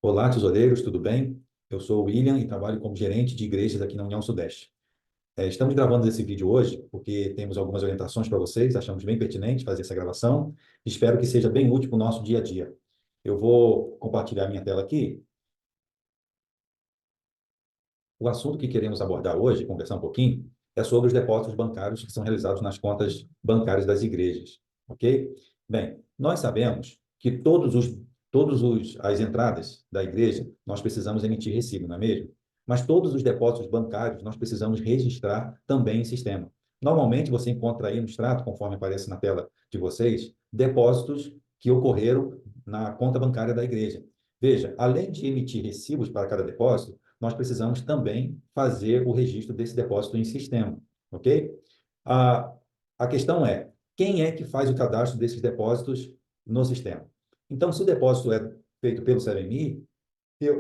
Olá, tesoureiros, tudo bem? Eu sou o William e trabalho como gerente de igrejas aqui na União Sudeste. Estamos gravando esse vídeo hoje porque temos algumas orientações para vocês, achamos bem pertinente fazer essa gravação. Espero que seja bem útil para o nosso dia a dia. Eu vou compartilhar minha tela aqui. O assunto que queremos abordar hoje, conversar um pouquinho, é sobre os depósitos bancários que são realizados nas contas bancárias das igrejas, ok? Bem, nós sabemos que as entradas da igreja, nós precisamos emitir recibo, não é mesmo? Mas todos os depósitos bancários nós precisamos registrar também em sistema. Normalmente você encontra aí no extrato, conforme aparece na tela de vocês, depósitos que ocorreram na conta bancária da igreja. Veja, além de emitir recibos para cada depósito, nós precisamos também fazer o registro desse depósito em sistema, ok? A, a questão é, quem é que faz o cadastro desses depósitos no sistema? Então, se o depósito é feito pelo CVMI,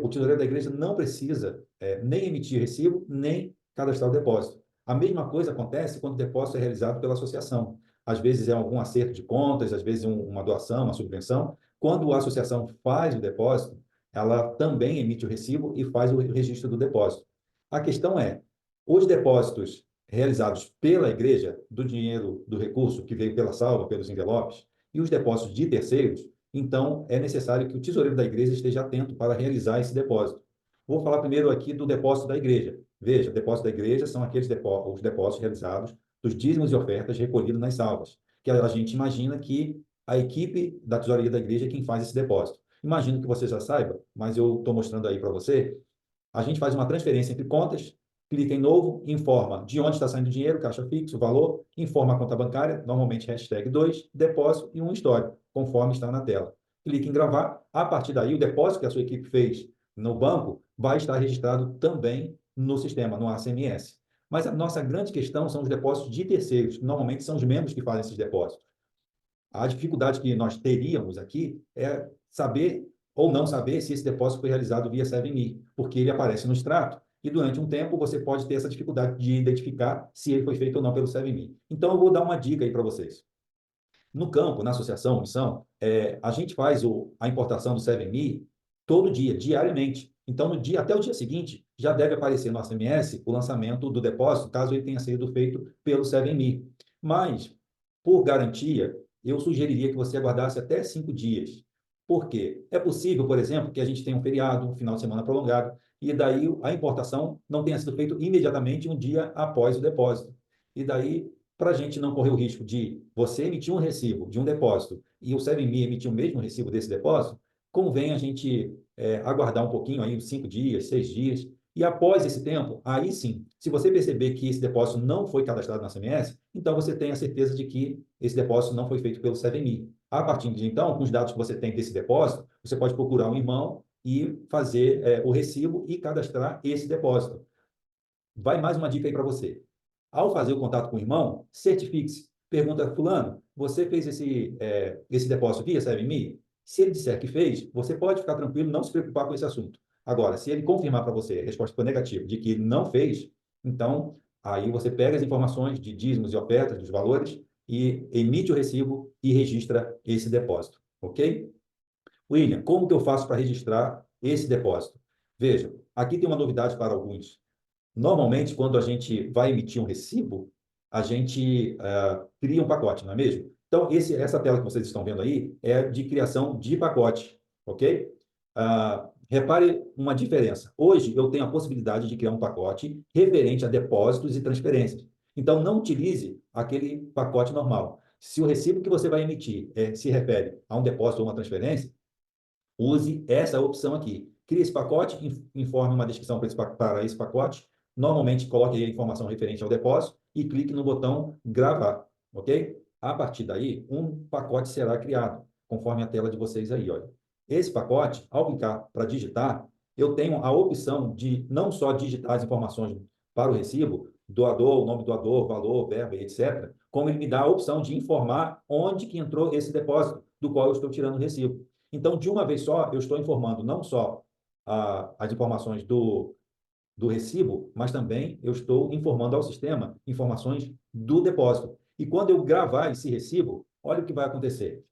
o tesoureiro da igreja não precisa nem emitir recibo, nem cadastrar o depósito. A mesma coisa acontece quando o depósito é realizado pela associação. Às vezes é algum acerto de contas, às vezes uma doação, uma subvenção. Quando a associação faz o depósito, ela também emite o recibo e faz o registro do depósito. A questão é, os depósitos realizados pela igreja, do dinheiro, do recurso que veio pela salva, pelos envelopes, e os depósitos de terceiros, então é necessário que o tesoureiro da igreja esteja atento para realizar esse depósito. Vou falar primeiro aqui do depósito da igreja. Veja, o depósito da igreja são aqueles os depósitos realizados dos dízimos e ofertas recolhidos nas salvas, que a gente imagina que a equipe da tesouraria da igreja é quem faz esse depósito. Imagino que você já saiba, mas eu estou mostrando aí para você. A gente faz uma transferência entre contas, clica em novo, informa de onde está saindo o dinheiro, caixa fixo, valor, informa a conta bancária, normalmente hashtag 2, depósito e um histórico, conforme está na tela. Clique em gravar, a partir daí o depósito que a sua equipe fez no banco vai estar registrado também no sistema, no ACMS. Mas a nossa grande questão são os depósitos de terceiros, que normalmente são os membros que fazem esses depósitos. A dificuldade que nós teríamos aqui é saber ou não saber se esse depósito foi realizado via SEVMI, porque ele aparece no extrato e durante um tempo você pode ter essa dificuldade de identificar se ele foi feito ou não pelo SEVMI. Então, eu vou dar uma dica aí para vocês. No campo, na associação, missão, a gente faz a importação do SEVMI todo dia, diariamente. Então, no dia, até o dia seguinte, já deve aparecer no SMS o lançamento do depósito, caso ele tenha sido feito pelo SEVMI. Mas, por garantia, eu sugeriria que você aguardasse até 5 dias. Por quê? É possível, por exemplo, que a gente tenha um feriado, um final de semana prolongado, e daí a importação não tenha sido feita imediatamente um dia após o depósito. E daí para a gente não correr o risco de você emitir um recibo de um depósito e o SEVMI emitir o mesmo recibo desse depósito, convém a gente aguardar um pouquinho, aí, uns 5 dias, 6 dias, e após esse tempo, aí sim, se você perceber que esse depósito não foi cadastrado na CMS, então você tem a certeza de que esse depósito não foi feito pelo SEVMI. A partir de então, com os dados que você tem desse depósito, você pode procurar um irmão e fazer o recibo e cadastrar esse depósito. Vai mais uma dica aí para você. Ao fazer o contato com o irmão, certifique-se. Pergunta, fulano, você fez esse depósito via SEVMI? Se ele disser que fez, você pode ficar tranquilo, não se preocupar com esse assunto. Agora, se ele confirmar para você, a resposta for negativa, de que ele não fez, então, aí você pega as informações de dízimos e ofertas, dos valores, e emite o recibo e registra esse depósito, ok? William, como que eu faço para registrar esse depósito? Veja, aqui tem uma novidade para alguns. Normalmente, quando a gente vai emitir um recibo, a gente cria um pacote, não é mesmo? Então, essa tela que vocês estão vendo aí é de criação de pacote, ok? Repare uma diferença. Hoje, eu tenho a possibilidade de criar um pacote referente a depósitos e transferências. Então, não utilize aquele pacote normal. Se o recibo que você vai emitir se refere a um depósito ou uma transferência, use essa opção aqui. Crie esse pacote, informe uma descrição para esse pacote. Normalmente, coloque aí a informação referente ao depósito e clique no botão gravar, ok? A partir daí, um pacote será criado, conforme a tela de vocês aí, olha. Esse pacote, ao clicar para digitar, eu tenho a opção de não só digitar as informações para o recibo, doador, o nome do doador, valor, verba, etc., como ele me dá a opção de informar onde que entrou esse depósito, do qual eu estou tirando o recibo. Então, de uma vez só, eu estou informando não só as informações do recibo, mas também eu estou informando ao sistema informações do depósito. E quando eu gravar esse recibo, olha o que vai acontecer.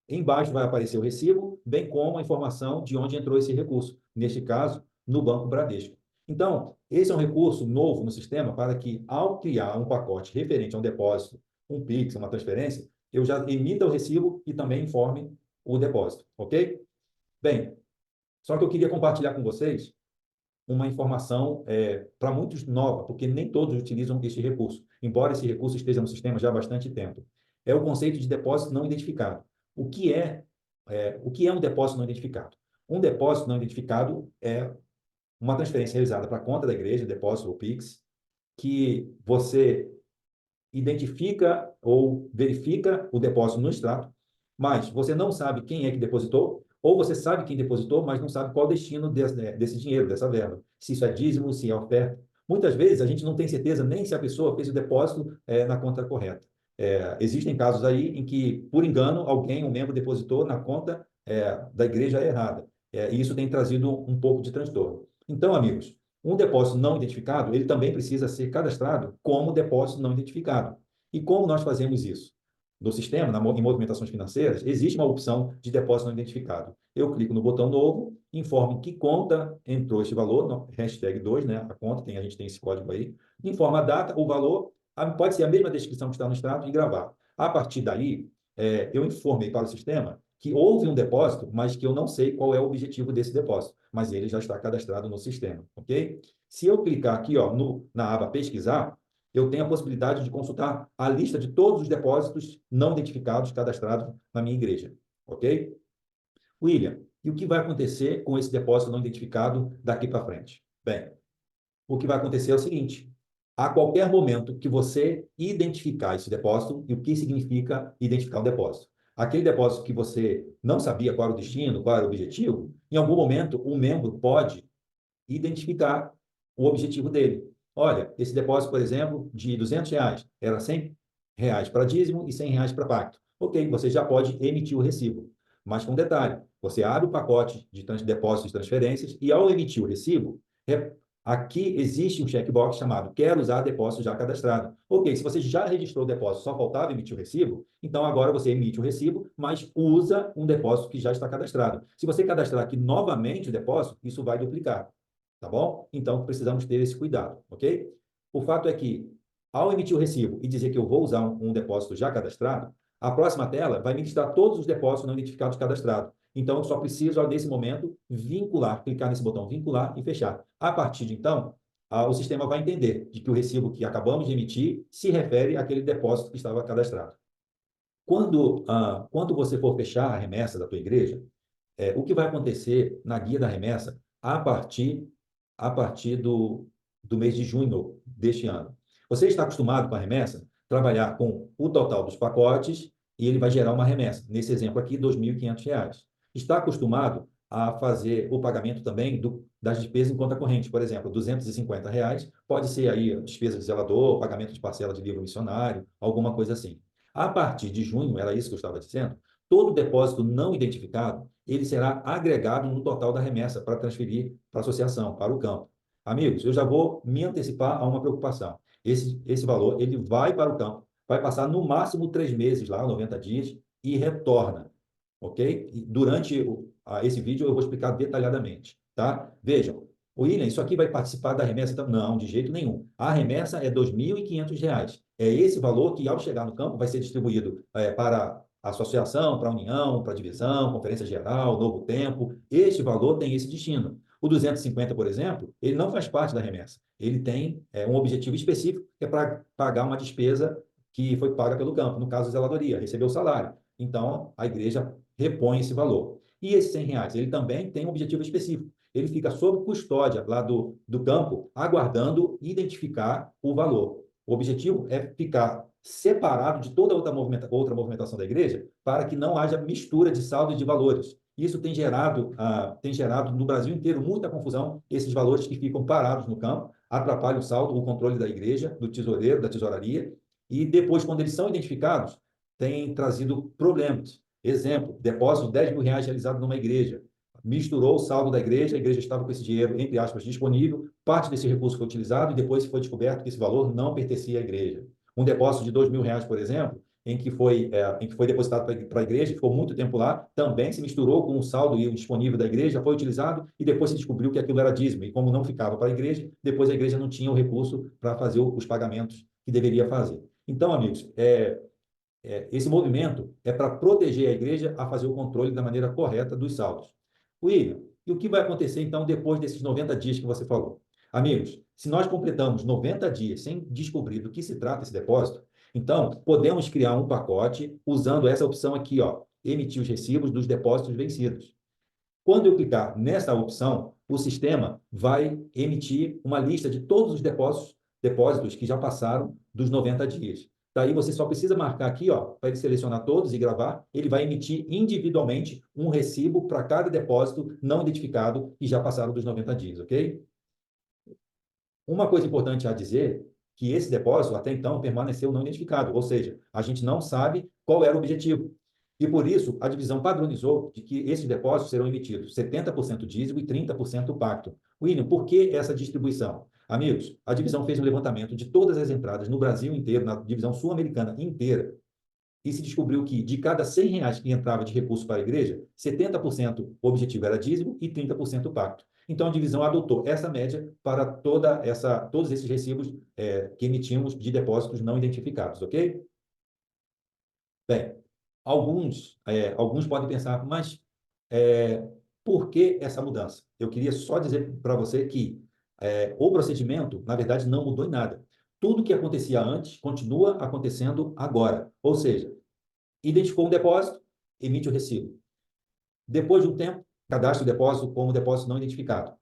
Embaixo vai aparecer o recibo, bem como a informação de onde entrou esse recurso, neste caso, no Banco Bradesco. Então, esse é um recurso novo no sistema para que, ao criar um pacote referente a um depósito, um Pix, uma transferência, eu já emita o recibo e também informe o depósito, ok? Bem, só que eu queria compartilhar com vocês uma informação para muitos nova, porque nem todos utilizam este recurso, embora esse recurso esteja no sistema já há bastante tempo. É o conceito de depósito não identificado. O que é um depósito não identificado? Um depósito não identificado é uma transferência realizada para a conta da igreja, depósito ou Pix, que você identifica ou verifica o depósito no extrato, mas você não sabe quem é que depositou, ou você sabe quem depositou, mas não sabe qual o destino desse dinheiro, dessa verba. Se isso é dízimo, se é oferta. Muitas vezes a gente não tem certeza nem se a pessoa fez o depósito na conta correta. Existem casos aí em que, por engano, alguém, um membro, depositou na conta da igreja errada. E isso tem trazido um pouco de transtorno. Então, amigos, um depósito não identificado, ele também precisa ser cadastrado como depósito não identificado. E como nós fazemos isso? No sistema, em movimentações financeiras, existe uma opção de depósito não identificado. Eu clico no botão novo, informo em que conta entrou este valor, no hashtag 2, né? A conta, a gente tem esse código aí, informa a data, o valor, pode ser a mesma descrição que está no extrato e gravar. A partir daí, eu informei para o sistema que houve um depósito, mas que eu não sei qual é o objetivo desse depósito, mas ele já está cadastrado no sistema, ok? Se eu clicar aqui, ó, na aba pesquisar, eu tenho a possibilidade de consultar a lista de todos os depósitos não identificados cadastrados na minha igreja, ok? William, e o que vai acontecer com esse depósito não identificado daqui para frente? Bem, o que vai acontecer é o seguinte: a qualquer momento que você identificar esse depósito, e o que significa identificar um depósito? Aquele depósito que você não sabia qual era o destino, qual era o objetivo, em algum momento um membro pode identificar o objetivo dele. Olha, esse depósito, por exemplo, de R$ 200, era R$ 100 para dízimo e R$ 100 para pacto. Ok, você já pode emitir o recibo. Mas com detalhe, você abre o pacote de depósitos e transferências e, ao emitir o recibo, aqui existe um checkbox chamado Quero usar depósito já cadastrado. Ok, se você já registrou o depósito, só faltava emitir o recibo, então agora você emite o recibo, mas usa um depósito que já está cadastrado. Se você cadastrar aqui novamente o depósito, isso vai duplicar. Tá bom? Então, precisamos ter esse cuidado, ok? O fato é que, ao emitir o recibo e dizer que eu vou usar um depósito já cadastrado, a próxima tela vai me listar todos os depósitos não identificados cadastrados. Então, eu só preciso, nesse momento, vincular, clicar nesse botão vincular e fechar. A partir de então, o sistema vai entender de que o recibo que acabamos de emitir se refere àquele depósito que estava cadastrado. Quando você for fechar a remessa da tua igreja, o que vai acontecer na guia da remessa a partir do mês de junho deste ano. Você está acostumado com a remessa? Trabalhar com o total dos pacotes e ele vai gerar uma remessa. Nesse exemplo aqui, R$ 2.500. Está acostumado a fazer o pagamento também das despesas em conta corrente, por exemplo, R$ 250, pode ser aí despesa de zelador, pagamento de parcela de livro missionário, alguma coisa assim. A partir de junho, era isso que eu estava dizendo, todo depósito não identificado, ele será agregado no total da remessa para transferir para a associação, para o campo. Amigos, eu já vou me antecipar a uma preocupação. Esse valor, ele vai para o campo, vai passar no máximo 3 meses lá, 90 dias, e retorna, ok? E durante esse vídeo eu vou explicar detalhadamente, tá? Vejam, William, isso aqui vai participar da remessa? Não, de jeito nenhum. A remessa é R$ 2.500. É esse valor que, ao chegar no campo, vai ser distribuído para a associação, para a união, para a divisão, conferência geral, novo tempo. Este valor tem esse destino. O 250, por exemplo, ele não faz parte da remessa. Ele tem um objetivo específico, que é para pagar uma despesa que foi paga pelo campo, no caso, a zeladoria, recebeu o salário. Então, a igreja repõe esse valor. E esses R$ 100, ele também tem um objetivo específico. Ele fica sob custódia lá do campo, aguardando identificar o valor. O objetivo é ficar separado de toda outra movimentação da igreja para que não haja mistura de saldo e de valores. Isso tem gerado no Brasil inteiro muita confusão, esses valores que ficam parados no campo, atrapalham o saldo, o controle da igreja, do tesoureiro, da tesouraria, e depois, quando eles são identificados, tem trazido problemas. Exemplo, depósito de R$ 10.000 realizado numa igreja. Misturou o saldo da igreja, a igreja estava com esse dinheiro, entre aspas, disponível, parte desse recurso foi utilizado e depois foi descoberto que esse valor não pertencia à igreja. Um depósito de R$ 2.000, por exemplo, em que foi depositado para a igreja, ficou muito tempo lá, também se misturou com o saldo e o disponível da igreja, foi utilizado e depois se descobriu que aquilo era dízimo. E como não ficava para a igreja, depois a igreja não tinha o recurso para fazer os pagamentos que deveria fazer. Então, amigos, esse movimento é para proteger a igreja a fazer o controle da maneira correta dos saldos. William, e o que vai acontecer então depois desses 90 dias que você falou? Amigos, se nós completamos 90 dias sem descobrir do que se trata esse depósito, então podemos criar um pacote usando essa opção aqui, ó, emitir os recibos dos depósitos vencidos. Quando eu clicar nessa opção, o sistema vai emitir uma lista de todos os depósitos que já passaram dos 90 dias. Daí você só precisa marcar aqui, ó, para ele selecionar todos e gravar, ele vai emitir individualmente um recibo para cada depósito não identificado que já passaram dos 90 dias, ok? Uma coisa importante a dizer, que esse depósito até então permaneceu não identificado, ou seja, a gente não sabe qual era o objetivo. E por isso, a divisão padronizou de que esses depósitos serão emitidos 70% dízimo e 30% pacto. William, por que essa distribuição? Amigos, a divisão fez um levantamento de todas as entradas no Brasil inteiro, na divisão sul-americana inteira, e se descobriu que de cada R$ 100 que entrava de recurso para a igreja, 70% o objetivo era dízimo e 30% pacto. Então, a divisão adotou essa média para todos esses recibos que emitimos de depósitos não identificados, ok? Bem, alguns podem pensar, mas por que essa mudança? Eu queria só dizer para você que o procedimento, na verdade, não mudou em nada. Tudo que acontecia antes continua acontecendo agora. Ou seja, identificou um depósito, emite o recibo. Depois de um tempo, cadastra o depósito como depósito não identificado.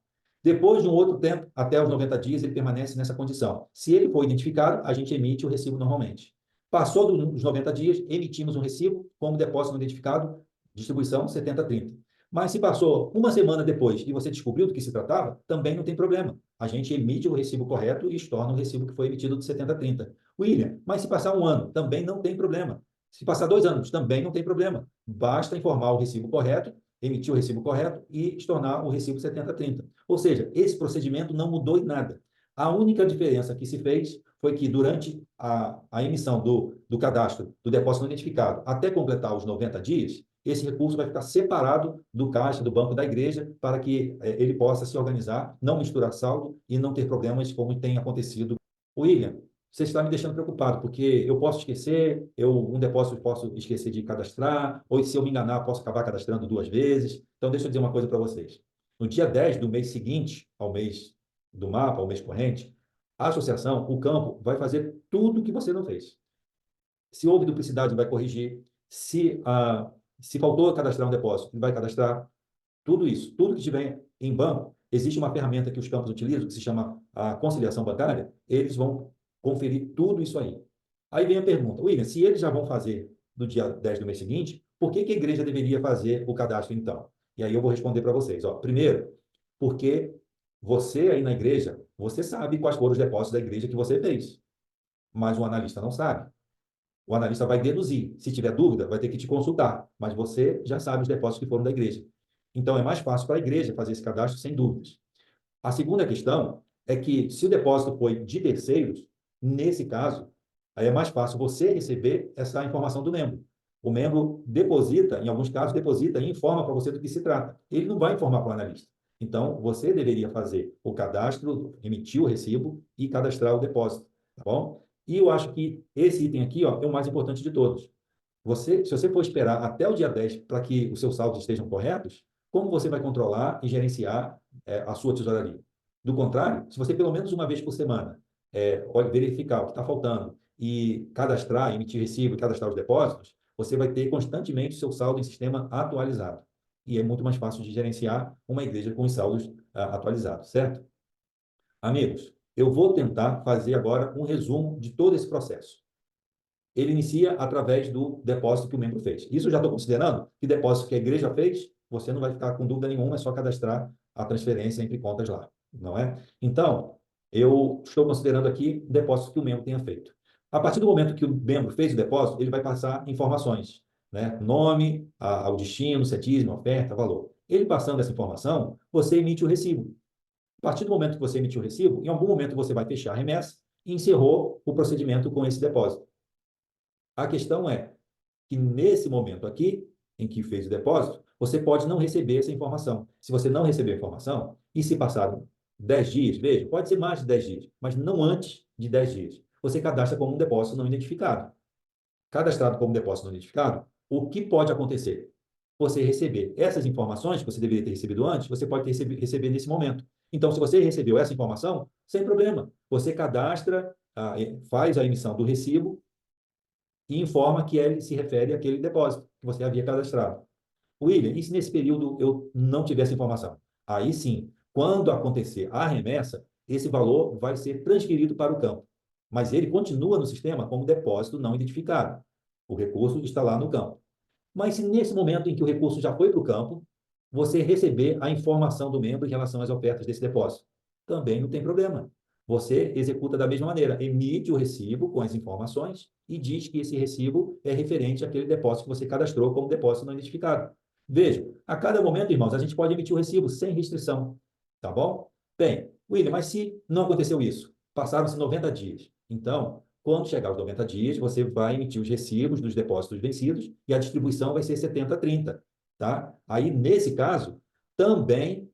Depois de um outro tempo, até os 90 dias, ele permanece nessa condição. Se ele for identificado, a gente emite o recibo normalmente. Passou dos 90 dias, emitimos um recibo como depósito não identificado, distribuição 70/30. Mas se passou uma semana depois e você descobriu do que se tratava, também não tem problema. A gente emite o recibo correto e estorna o recibo que foi emitido de 70/30. William, mas se passar um ano, também não tem problema. Se passar 2 anos, também não tem problema. Basta informar o recibo correto, emitir o recibo correto e estornar o recibo 70/30. Ou seja, esse procedimento não mudou em nada. A única diferença que se fez foi que durante a emissão do cadastro do depósito não identificado até completar os 90 dias, esse recurso vai ficar separado do caixa do banco da igreja para que ele possa se organizar, não misturar saldo e não ter problemas como tem acontecido. William, você está me deixando preocupado, porque eu posso esquecer, um depósito eu posso esquecer de cadastrar, ou se eu me enganar, posso acabar cadastrando 2 vezes. Então, deixa eu dizer uma coisa para vocês. No dia 10 do mês seguinte ao mês do mapa, ao mês corrente, a associação, o campo, vai fazer tudo o que você não fez. Se houve duplicidade, vai corrigir. Se faltou cadastrar um depósito, ele vai cadastrar tudo isso. Tudo que estiver em banco, existe uma ferramenta que os campos utilizam, que se chama a conciliação bancária, eles vão conferir tudo isso aí. Aí vem a pergunta, William, se eles já vão fazer no dia 10 do mês seguinte, por que a igreja deveria fazer o cadastro então? E aí eu vou responder para vocês. Ó, primeiro, porque você aí na igreja, você sabe quais foram os depósitos da igreja que você fez, mas o analista não sabe. O analista vai deduzir. Se tiver dúvida, vai ter que te consultar, mas você já sabe os depósitos que foram da igreja. Então, é mais fácil para a igreja fazer esse cadastro sem dúvidas. A segunda questão é que, se o depósito foi de terceiros, nesse caso, aí é mais fácil você receber essa informação do membro. O membro deposita, em alguns casos, deposita e informa para você do que se trata. Ele não vai informar para o analista. Então, você deveria fazer o cadastro, emitir o recibo e cadastrar o depósito, tá bom? E eu acho que esse item aqui, ó, é o mais importante de todos. Se você for esperar até o dia 10 para que os seus saldos estejam corretos, como você vai controlar e gerenciar a sua tesouraria? Do contrário, se você pelo menos uma vez por semana verificar o que está faltando e cadastrar, emitir recibo e cadastrar os depósitos, você vai ter constantemente o seu saldo em sistema atualizado. E é muito mais fácil de gerenciar uma igreja com os saldos atualizados, certo? Amigos, eu vou tentar fazer agora um resumo de todo esse processo. Ele inicia através do depósito que o membro fez. Isso eu já estou considerando que depósito que a igreja fez, você não vai ficar com dúvida nenhuma, é só cadastrar a transferência entre contas lá, não é? Então, eu estou considerando aqui depósitos que o membro tenha feito. A partir do momento que o membro fez o depósito, ele vai passar informações, né? Nome, ao destino, se é dízimo, oferta, valor. Ele passando essa informação, você emite o recibo. A partir do momento que você emitiu o recibo, em algum momento você vai fechar a remessa e encerrou o procedimento com esse depósito. A questão é que nesse momento aqui, em que fez o depósito, você pode não receber essa informação. Se você não receber a informação, e se passaram 10 dias, veja, pode ser mais de 10 dias, mas não antes de 10 dias, você cadastra como um depósito não identificado. Cadastrado como depósito não identificado, o que pode acontecer? Você receber essas informações que você deveria ter recebido antes, você pode receber nesse momento. Então, se você recebeu essa informação, sem problema. Você cadastra, faz a emissão do recibo e informa que ele se refere àquele depósito que você havia cadastrado. William, e se nesse período eu não tiver essa informação? Aí sim, quando acontecer a remessa, esse valor vai ser transferido para o campo. Mas ele continua no sistema como depósito não identificado. O recurso está lá no campo. Mas se nesse momento em que o recurso já foi para o campo, você receber a informação do membro em relação às ofertas desse depósito, também não tem problema. Você executa da mesma maneira, emite o recibo com as informações e diz que esse recibo é referente àquele depósito que você cadastrou como depósito não identificado. Veja, a cada momento, irmãos, a gente pode emitir o recibo sem restrição, tá bom? Bem, William, mas se não aconteceu isso, passaram-se 90 dias. Então, quando chegar os 90 dias, você vai emitir os recibos dos depósitos vencidos e a distribuição vai ser 70-30, tá? Aí, nesse caso também,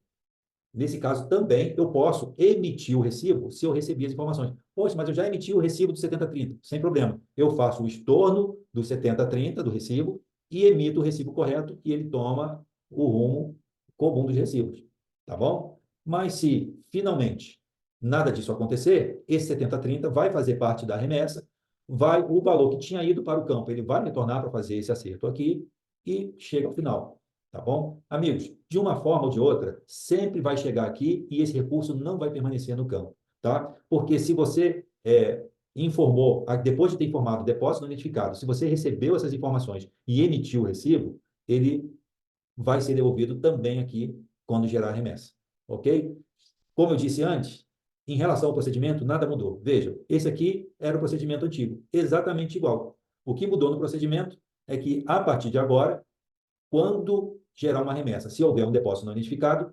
eu posso emitir o recibo se eu receber as informações. Poxa, mas eu já emiti o recibo do 70-30, sem problema. Eu faço o estorno do 70-30 do recibo e emito o recibo correto e ele toma o rumo comum dos recibos, tá bom? Mas se finalmente nada disso acontecer, esse 70-30 vai fazer parte da remessa, o valor que tinha ido para o campo, ele vai retornar para fazer esse acerto aqui e chega ao final. Tá bom? Amigos, de uma forma ou de outra, sempre vai chegar aqui e esse recurso não vai permanecer no campo, tá? Porque se você informou, depois de ter informado o depósito não identificado, se você recebeu essas informações e emitiu o recibo, ele vai ser devolvido também aqui quando gerar a remessa, ok? Como eu disse antes, em relação ao procedimento, nada mudou. Veja, esse aqui era o procedimento antigo, exatamente igual. O que mudou no procedimento é que, a partir de agora, quando gerar uma remessa, se houver um depósito não identificado,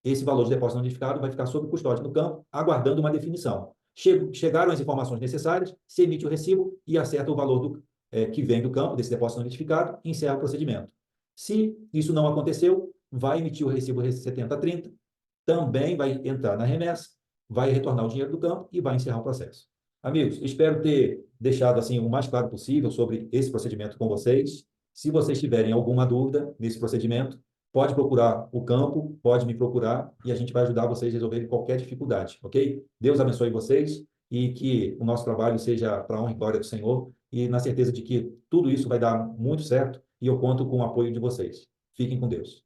esse valor de depósito não identificado vai ficar sob custódia no campo, aguardando uma definição. Chegaram as informações necessárias, se emite o recibo e acerta o valor que vem do campo, desse depósito não identificado, e encerra o procedimento. Se isso não aconteceu, vai emitir o recibo 70-30, também vai entrar na remessa, vai retornar o dinheiro do campo e vai encerrar o processo. Amigos, espero ter deixado assim o mais claro possível sobre esse procedimento com vocês. Se vocês tiverem alguma dúvida nesse procedimento, pode procurar o campo, pode me procurar e a gente vai ajudar vocês a resolverem qualquer dificuldade, ok? Deus abençoe vocês e que o nosso trabalho seja para a honra e glória do Senhor e na certeza de que tudo isso vai dar muito certo e eu conto com o apoio de vocês. Fiquem com Deus.